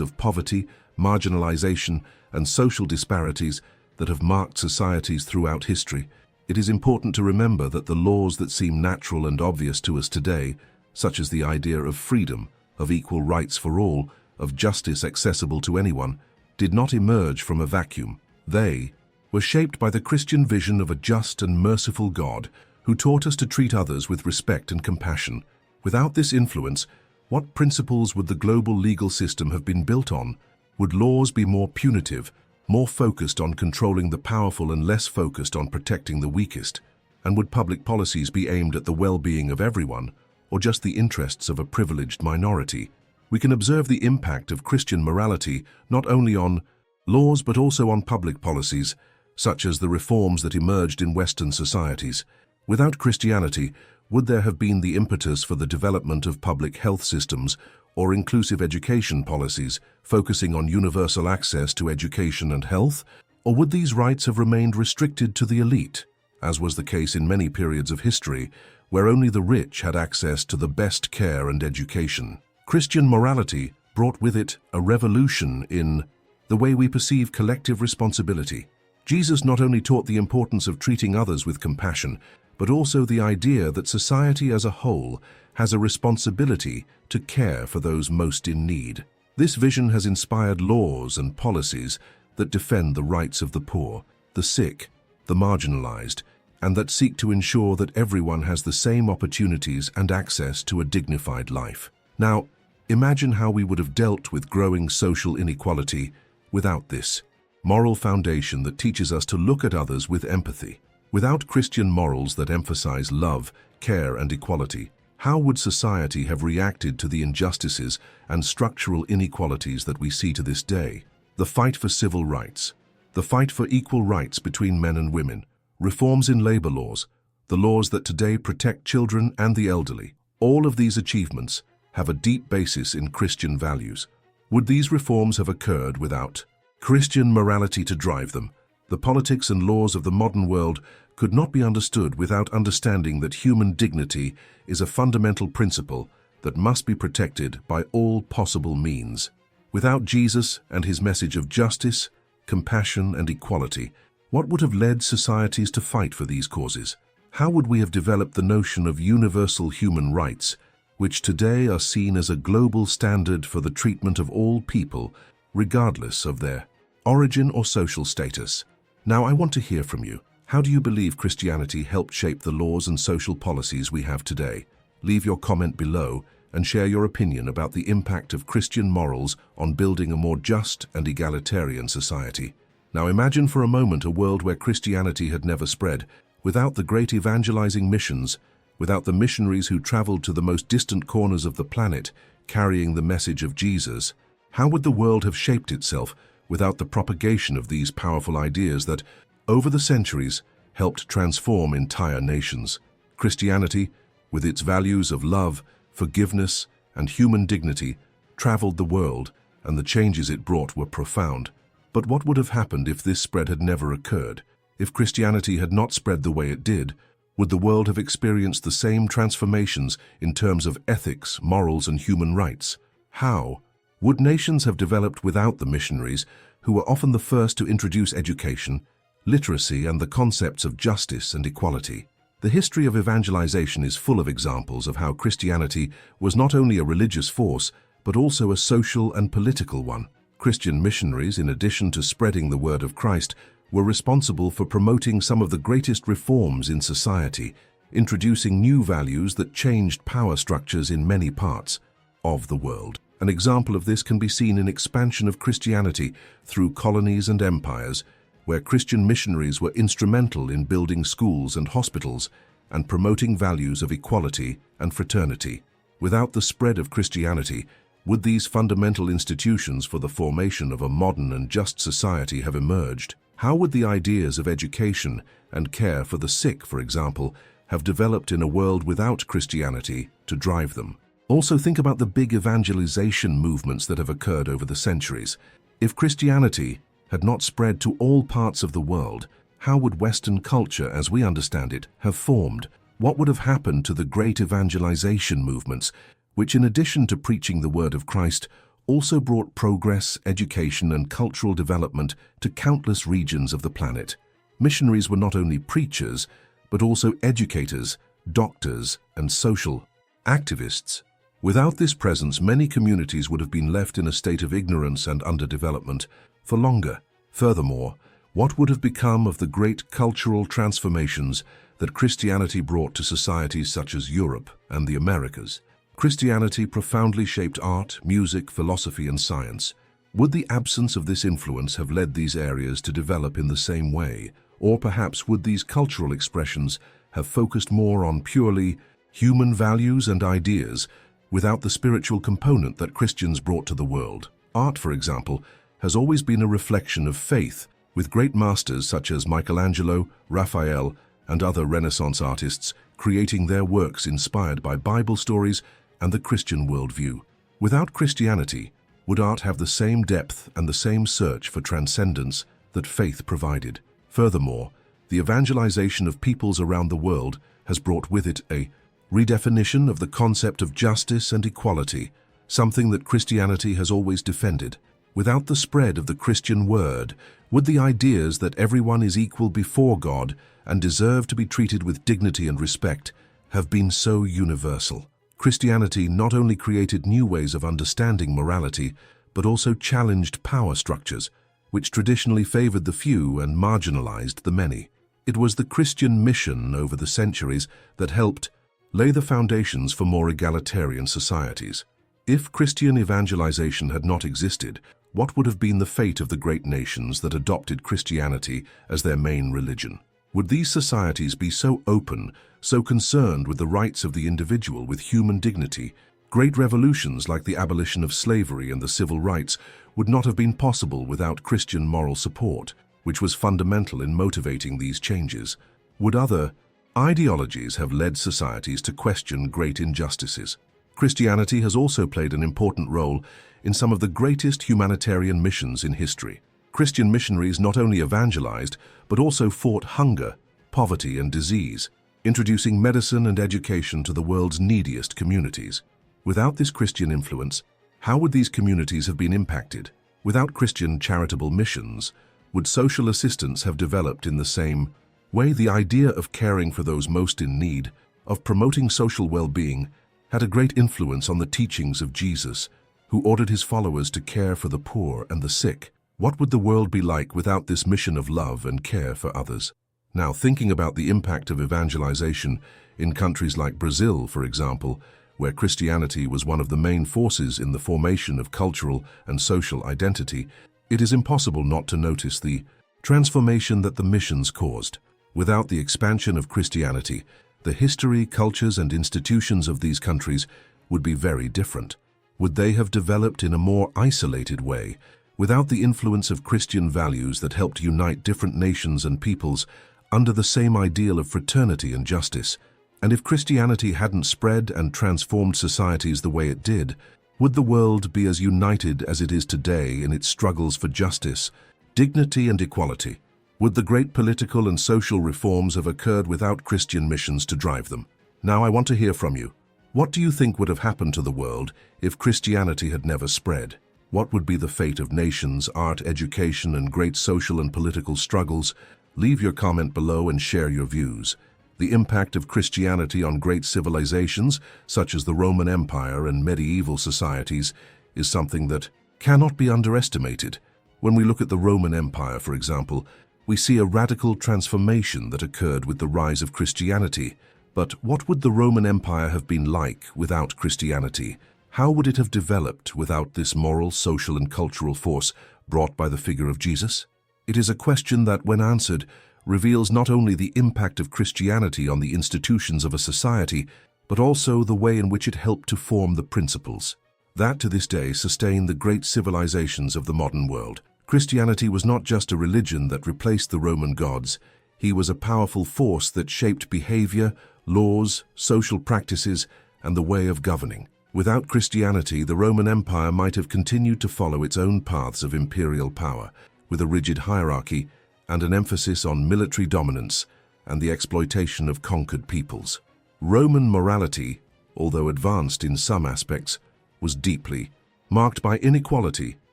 S1: of poverty, marginalization, and social disparities that have marked societies throughout history? It is important to remember that the laws that seem natural and obvious to us today, such as the idea of freedom, of equal rights for all, of justice accessible to anyone, did not emerge from a vacuum. They were shaped by the Christian vision of a just and merciful God who taught us to treat others with respect and compassion. Without this influence, what principles would the global legal system have been built on? Would laws be more punitive, more focused on controlling the powerful and less focused on protecting the weakest? And would public policies be aimed at the well-being of everyone, or just the interests of a privileged minority? We can observe the impact of Christian morality not only on laws but also on public policies, such as the reforms that emerged in Western societies. Without Christianity, would there have been the impetus for the development of public health systems or inclusive education policies focusing on universal access to education and health? Or would these rights have remained restricted to the elite, as was the case in many periods of history, where only the rich had access to the best care and education? Christian morality brought with it a revolution in the way we perceive collective responsibility. Jesus not only taught the importance of treating others with compassion, but also the idea that society as a whole has a responsibility to care for those most in need. This vision has inspired laws and policies that defend the rights of the poor, the sick, the marginalized, and that seek to ensure that everyone has the same opportunities and access to a dignified life. Now, imagine how we would have dealt with growing social inequality without this moral foundation that teaches us to look at others with empathy. Without Christian morals that emphasize love, care, and equality, how would society have reacted to the injustices and structural inequalities that we see to this day? The fight for civil rights, the fight for equal rights between men and women, reforms in labor laws, the laws that today protect children and the elderly, all of these achievements have a deep basis in Christian values. Would these reforms have occurred without Christian morality to drive them? The politics and laws of the modern world could not be understood without understanding that human dignity is a fundamental principle that must be protected by all possible means. Without Jesus and his message of justice, compassion, and equality, what would have led societies to fight for these causes? How would we have developed the notion of universal human rights, which today are seen as a global standard for the treatment of all people, regardless of their origin or social status? Now, I want to hear from you. How do you believe Christianity helped shape the laws and social policies we have today? Leave your comment below and share your opinion about the impact of Christian morals on building a more just and egalitarian society. Now, imagine for a moment a world where Christianity had never spread, without the great evangelizing missions, without the missionaries who traveled to the most distant corners of the planet carrying the message of Jesus. How would the world have shaped itself without the propagation of these powerful ideas that, over the centuries, helped transform entire nations? Christianity, with its values of love, forgiveness, and human dignity, traveled the world, and the changes it brought were profound. But what would have happened if this spread had never occurred? If Christianity had not spread the way it did, would the world have experienced the same transformations in terms of ethics, morals, and human rights? How would nations have developed without the missionaries, who were often the first to introduce education, literacy, and the concepts of justice and equality? The history of evangelization is full of examples of how Christianity was not only a religious force, but also a social and political one. Christian missionaries, in addition to spreading the word of Christ, were responsible for promoting some of the greatest reforms in society, introducing new values that changed power structures in many parts of the world. An example of this can be seen in expansion of Christianity through colonies and empires, where Christian missionaries were instrumental in building schools and hospitals and promoting values of equality and fraternity. Without the spread of Christianity, would these fundamental institutions for the formation of a modern and just society have emerged? How would the ideas of education and care for the sick, for example, have developed in a world without Christianity to drive them? Also, think about the big evangelization movements that have occurred over the centuries. If Christianity had not spread to all parts of the world, how would Western culture, as we understand it, have formed? What would have happened to the great evangelization movements, which in addition to preaching the word of Christ, also brought progress, education, and cultural development to countless regions of the planet? Missionaries were not only preachers, but also educators, doctors, and social activists. Without this presence, many communities would have been left in a state of ignorance and underdevelopment for longer. Furthermore, what would have become of the great cultural transformations that Christianity brought to societies such as Europe and the Americas? Christianity profoundly shaped art, music, philosophy, and science. Would the absence of this influence have led these areas to develop in the same way? Or perhaps would these cultural expressions have focused more on purely human values and ideas without the spiritual component that Christians brought to the world? Art, for example, has always been a reflection of faith, with great masters such as Michelangelo, Raphael, and other Renaissance artists creating their works inspired by Bible stories and the Christian worldview. Without Christianity, would art have the same depth and the same search for transcendence that faith provided? Furthermore, the evangelization of peoples around the world has brought with it a redefinition of the concept of justice and equality, something that Christianity has always defended. Without the spread of the Christian word, would the ideas that everyone is equal before God and deserve to be treated with dignity and respect have been so universal? Christianity not only created new ways of understanding morality, but also challenged power structures, which traditionally favored the few and marginalized the many. It was the Christian mission over the centuries that helped lay the foundations for more egalitarian societies. If Christian evangelization had not existed, what would have been the fate of the great nations that adopted Christianity as their main religion? Would these societies be so open, so concerned with the rights of the individual with human dignity? Great revolutions like the abolition of slavery and the civil rights would not have been possible without Christian moral support, which was fundamental in motivating these changes. Would other ideologies have led societies to question great injustices? Christianity has also played an important role in some of the greatest humanitarian missions in history. Christian missionaries not only evangelized, but also fought hunger, poverty, and disease, introducing medicine and education to the world's neediest communities. Without this Christian influence, how would these communities have been impacted? Without Christian charitable missions, would social assistance have developed in the same way? The idea of caring for those most in need, of promoting social well-being, had a great influence on the teachings of Jesus, who ordered his followers to care for the poor and the sick. What would the world be like without this mission of love and care for others? Now, thinking about the impact of evangelization in countries like Brazil, for example, where Christianity was one of the main forces in the formation of cultural and social identity, it is impossible not to notice the transformation that the missions caused. Without the expansion of Christianity, the history, cultures, and institutions of these countries would be very different. Would they have developed in a more isolated way, without the influence of Christian values that helped unite different nations and peoples under the same ideal of fraternity and justice? And if Christianity hadn't spread and transformed societies the way it did, would the world be as united as it is today in its struggles for justice, dignity, and equality? Would the great political and social reforms have occurred without Christian missions to drive them? Now I want to hear from you. What do you think would have happened to the world if Christianity had never spread? What would be the fate of nations, art, education, and great social and political struggles? Leave your comment below and share your views. The impact of Christianity on great civilizations, such as the Roman Empire and medieval societies, is something that cannot be underestimated. When we look at the Roman Empire, for example, we see a radical transformation that occurred with the rise of Christianity. But what would the Roman Empire have been like without Christianity? How would it have developed without this moral, social, and cultural force brought by the figure of Jesus? It is a question that, when answered, reveals not only the impact of Christianity on the institutions of a society, but also the way in which it helped to form the principles that to this day sustain the great civilizations of the modern world. Christianity was not just a religion that replaced the Roman gods. He was a powerful force that shaped behavior, laws, social practices, and the way of governing. Without Christianity, the Roman Empire might have continued to follow its own paths of imperial power, with a rigid hierarchy and an emphasis on military dominance and the exploitation of conquered peoples. Roman morality, although advanced in some aspects, was deeply marked by inequality,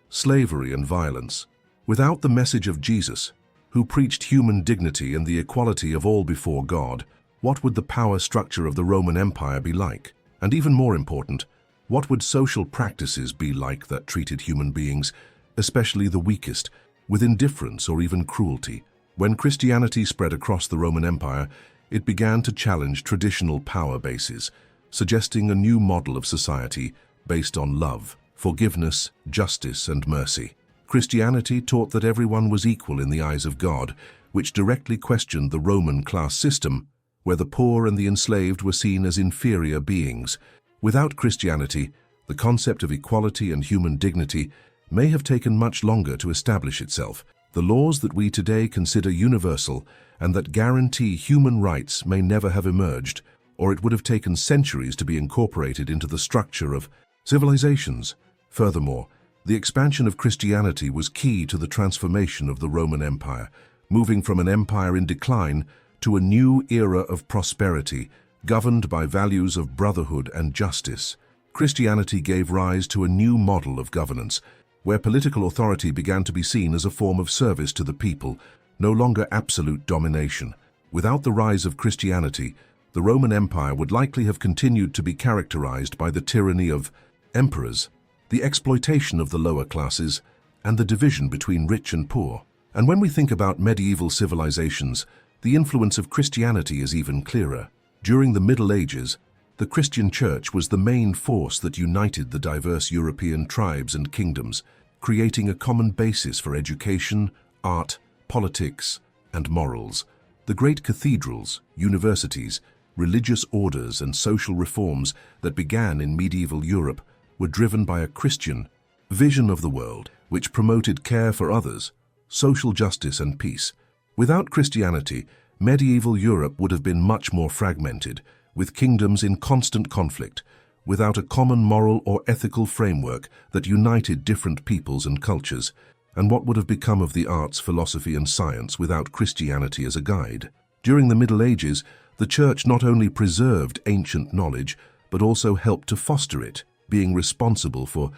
S1: slavery, and violence. Without the message of Jesus, who preached human dignity and the equality of all before God, what would the power structure of the Roman Empire be like? And even more important, what would social practices be like that treated human beings, especially the weakest, with indifference or even cruelty? When Christianity spread across the Roman Empire, it began to challenge traditional power bases, suggesting a new model of society based on love, forgiveness, justice, and mercy. Christianity taught that everyone was equal in the eyes of God, which directly questioned the Roman class system, where the poor and the enslaved were seen as inferior beings. Without Christianity, the concept of equality and human dignity may have taken much longer to establish itself. The laws that we today consider universal and that guarantee human rights may never have emerged, or it would have taken centuries to be incorporated into the structure of civilizations. Furthermore, the expansion of Christianity was key to the transformation of the Roman Empire, moving from an empire in decline to a new era of prosperity, governed by values of brotherhood and justice. Christianity gave rise to a new model of governance, where political authority began to be seen as a form of service to the people, no longer absolute domination. Without the rise of Christianity, the Roman Empire would likely have continued to be characterized by the tyranny of emperors, the exploitation of the lower classes, and the division between rich and poor. And when we think about medieval civilizations, the influence of Christianity is even clearer. During the Middle Ages, the Christian Church was the main force that united the diverse European tribes and kingdoms, creating a common basis for education, art, politics, and morals. The great cathedrals, universities, religious orders, and social reforms that began in medieval Europe were driven by a Christian vision of the world, which promoted care for others, social justice, and peace. Without Christianity, medieval Europe would have been much more fragmented, with kingdoms in constant conflict, without a common moral or ethical framework that united different peoples and cultures. And what would have become of the arts, philosophy, and science without Christianity as a guide? During the Middle Ages, the Church not only preserved ancient knowledge, but also helped to foster it, being responsible for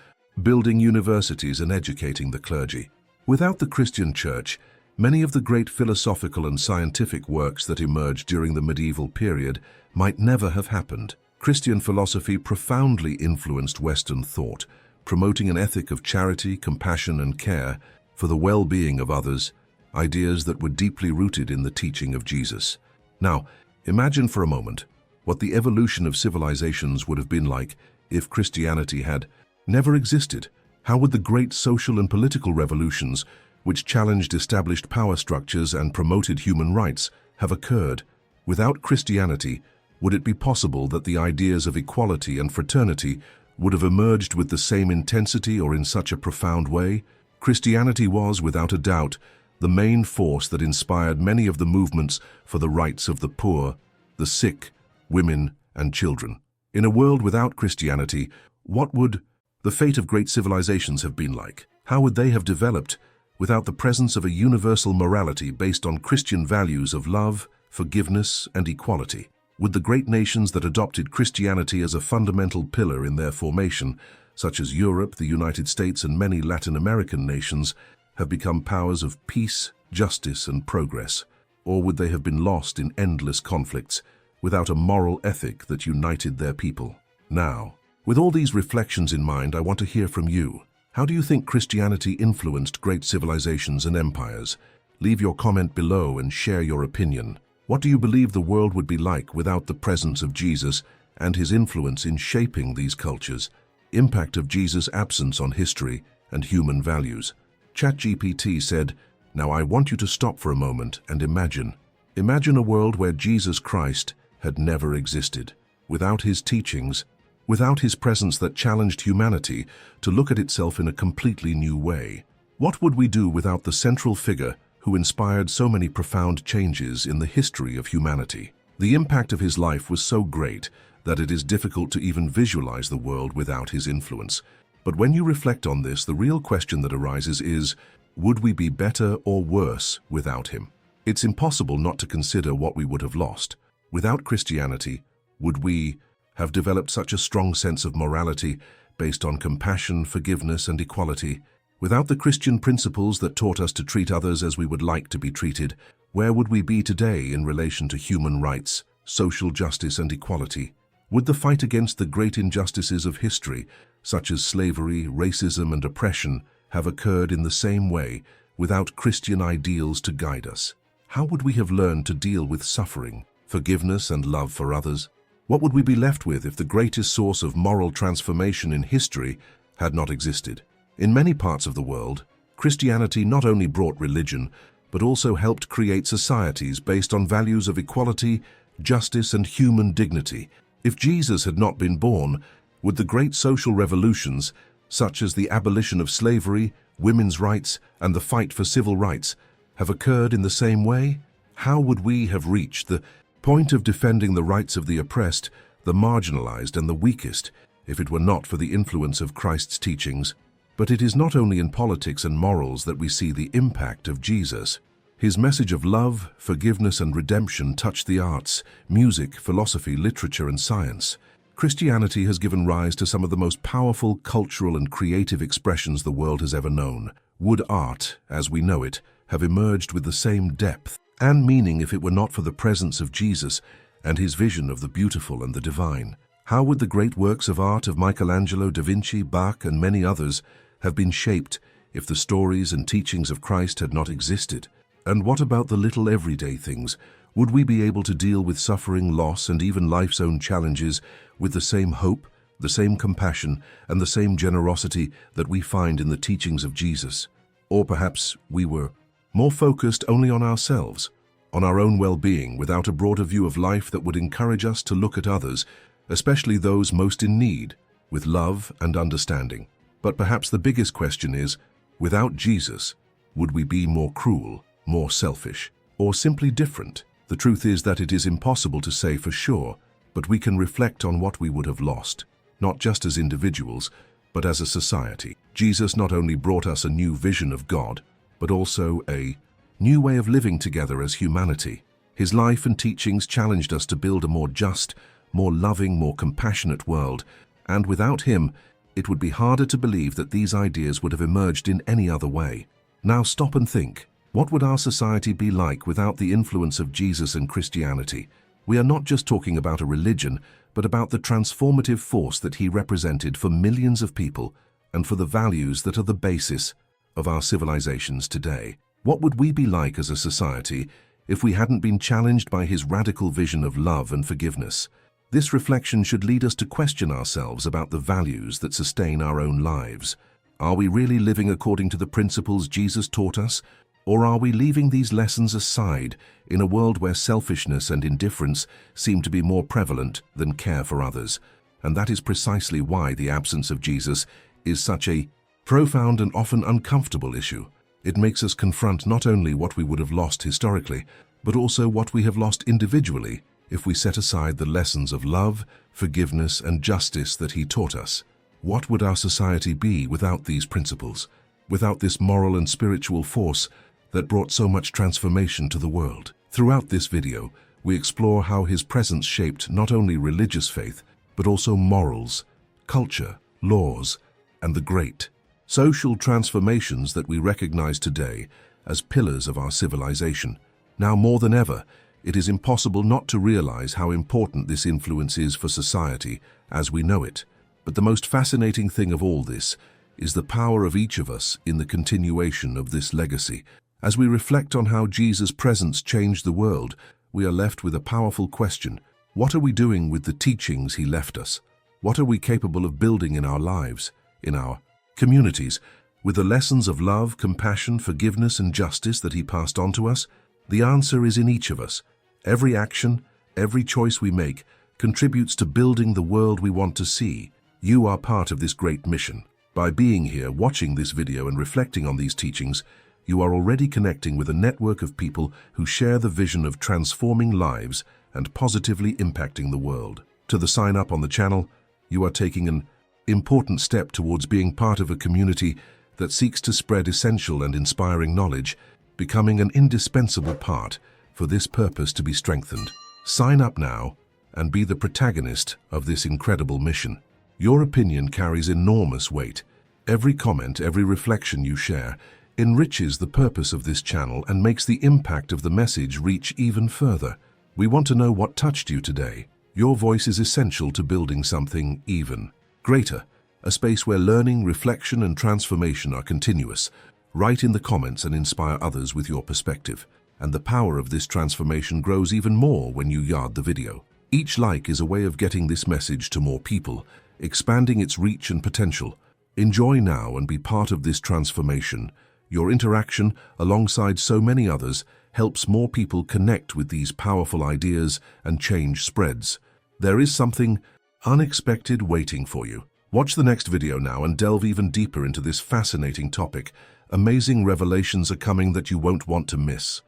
S1: building universities and educating the clergy. Without the Christian Church, many of the great philosophical and scientific works that emerged during the medieval period might never have happened. Christian philosophy profoundly influenced Western thought, promoting an ethic of charity, compassion, and care for the well-being of others, ideas that were deeply rooted in the teaching of Jesus. Now, imagine for a moment what the evolution of civilizations would have been like if Christianity had never existed. How would the great social and political revolutions, which challenged established power structures and promoted human rights, have occurred? Without Christianity, would it be possible that the ideas of equality and fraternity would have emerged with the same intensity or in such a profound way? Christianity was, without a doubt, the main force that inspired many of the movements for the rights of the poor, the sick, women, and children. In a world without Christianity, what would the fate of great civilizations have been like? How would they have developed without the presence of a universal morality based on Christian values of love, forgiveness, and equality? Would the great nations that adopted Christianity as a fundamental pillar in their formation, such as Europe, the United States, and many Latin American nations, have become powers of peace, justice, and progress? Or would they have been lost in endless conflicts, without a moral ethic that united their people? Now, with all these reflections in mind, I want to hear from you. How do you think Christianity influenced great civilizations and empires? Leave your comment below and share your opinion. What do you believe the world would be like without the presence of Jesus and his influence in shaping these cultures? Impact of Jesus' absence on history and human values. ChatGPT said, "Now I want you to stop for a moment and imagine. Imagine a world where Jesus Christ had never existed. Without his teachings, without his presence that challenged humanity to look at itself in a completely new way. What would we do without the central figure who inspired so many profound changes in the history of humanity? The impact of his life was so great that it is difficult to even visualize the world without his influence. But when you reflect on this, the real question that arises is, would we be better or worse without him? It's impossible not to consider what we would have lost. Without Christianity, would we have developed such a strong sense of morality based on compassion, forgiveness, and equality? Without the Christian principles that taught us to treat others as we would like to be treated, where would we be today in relation to human rights, social justice, and equality? Would the fight against the great injustices of history, such as slavery, racism, and oppression, have occurred in the same way without Christian ideals to guide us? How would we have learned to deal with suffering, forgiveness, and love for others? What would we be left with if the greatest source of moral transformation in history had not existed? In many parts of the world, Christianity not only brought religion, but also helped create societies based on values of equality, justice, and human dignity. If Jesus had not been born, would the great social revolutions, such as the abolition of slavery, women's rights, and the fight for civil rights, have occurred in the same way? How would we have reached the point of defending the rights of the oppressed, the marginalized, and the weakest if it were not for the influence of Christ's teachings? But it is not only in politics and morals that we see the impact of Jesus. His message of love, forgiveness, and redemption touched the arts, music, philosophy, literature, and science. Christianity has given rise to some of the most powerful cultural and creative expressions the world has ever known. Would art, as we know it, have emerged with the same depth and meaning if it were not for the presence of Jesus and his vision of the beautiful and the divine? How would the great works of art of Michelangelo, Da Vinci, Bach, and many others have been shaped if the stories and teachings of Christ had not existed? And what about the little everyday things? Would we be able to deal with suffering, loss, and even life's own challenges with the same hope, the same compassion, and the same generosity that we find in the teachings of Jesus? Or perhaps we were more focused only on ourselves, on our own well-being, without a broader view of life that would encourage us to look at others, especially those most in need, with love and understanding. But perhaps the biggest question is, without Jesus, would we be more cruel, more selfish, or simply different? The truth is that it is impossible to say for sure, but we can reflect on what we would have lost, not just as individuals, but as a society. Jesus not only brought us a new vision of God, but also a new way of living together as humanity. His life and teachings challenged us to build a more just, more loving, more compassionate world, and without him, it would be harder to believe that these ideas would have emerged in any other way. Now stop and think. What would our society be like without the influence of Jesus and Christianity? We are not just talking about a religion, but about the transformative force that he represented for millions of people and for the values that are the basis of our civilizations today. What would we be like as a society if we hadn't been challenged by his radical vision of love and forgiveness? This reflection should lead us to question ourselves about the values that sustain our own lives. Are we really living according to the principles Jesus taught us? Or are we leaving these lessons aside in a world where selfishness and indifference seem to be more prevalent than care for others? And that is precisely why the absence of Jesus is such a profound and often uncomfortable issue. It makes us confront not only what we would have lost historically, but also what we have lost individually if we set aside the lessons of love, forgiveness, and justice that he taught us. What would our society be without these principles, without this moral and spiritual force that brought so much transformation to the world? Throughout this video, we explore how his presence shaped not only religious faith, but also morals, culture, laws, and the great social transformations that we recognize today as pillars of our civilization. Now more than ever, it is impossible not to realize how important this influence is for society as we know it. But the most fascinating thing of all this is the power of each of us in the continuation of this legacy. As we reflect on how Jesus' presence changed the world, we are left with a powerful question. What are we doing with the teachings he left us? What are we capable of building in our lives, in our communities, with the lessons of love, compassion, forgiveness, and justice that he passed on to us? The answer is in each of us. Every action, every choice we make contributes to building the world we want to see. You are part of this great mission. By being here, watching this video, and reflecting on these teachings, you are already connecting with a network of people who share the vision of transforming lives and positively impacting the world. To the sign up on the channel, you are taking an important step towards being part of a community that seeks to spread essential and inspiring knowledge, becoming an indispensable part for this purpose to be strengthened. Sign up now and be the protagonist of this incredible mission. Your opinion carries enormous weight. Every comment, every reflection you share enriches the purpose of this channel and makes the impact of the message reach even further. We want to know what touched you today. Your voice is essential to building something even greater, a space where learning, reflection, and transformation are continuous. Write in the comments and inspire others with your perspective. And the power of this transformation grows even more when you yard the video. Each like is a way of getting this message to more people, expanding its reach and potential. Enjoy now and be part of this transformation. Your interaction, alongside so many others, helps more people connect with these powerful ideas and change spreads. There is something unexpected waiting for you. Watch the next video now and delve even deeper into this fascinating topic. Amazing revelations are coming that you won't want to miss.